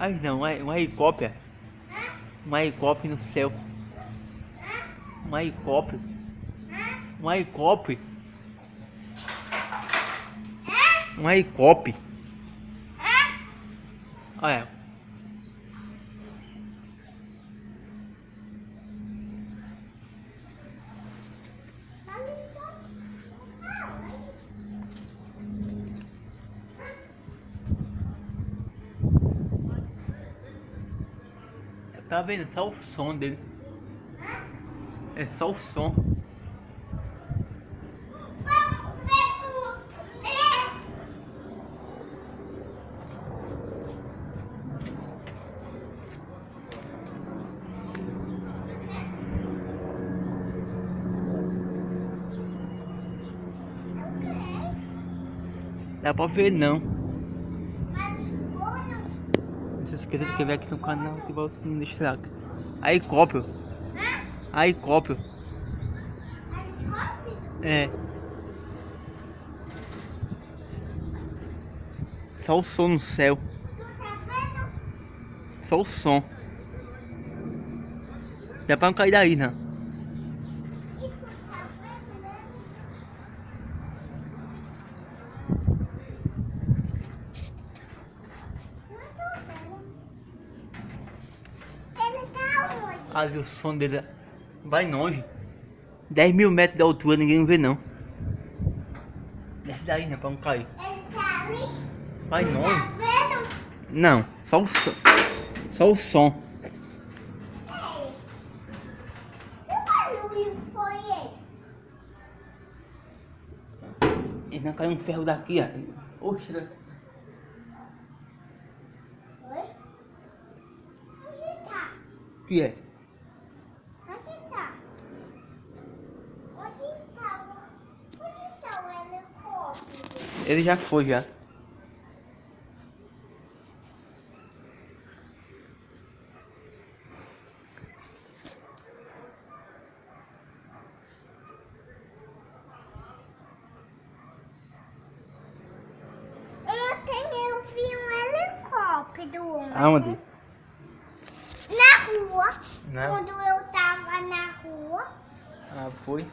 Ai não, um helicóptero. Um helicóptero no céu. Um helicóptero. Um helicóptero. Um helicóptero. Olha. Tá vendo? Só o som dele. É só o som. Dá pra ver não. Não se esqueça de se inscrever aqui no canal, ativar o sininho, deixa o like. Aí cópio. Aí cópio. É. Só o som no céu. Só o som. Dá pra não cair daí, não. Ali o som dele vai longe. 10 mil metros de altura, ninguém não vê não. Desce daí, né, pra não cair. Vai longe. Não, só o som. Só o som. E não caiu um ferro daqui, ó. Ostra. Oi? Onde tá? O que é? Onde tá? Onde tá o helicóptero? Ele já foi, já. Ontem eu vi um helicóptero. Aonde? Na rua. Não. Quando eu tava na rua. Ah, foi.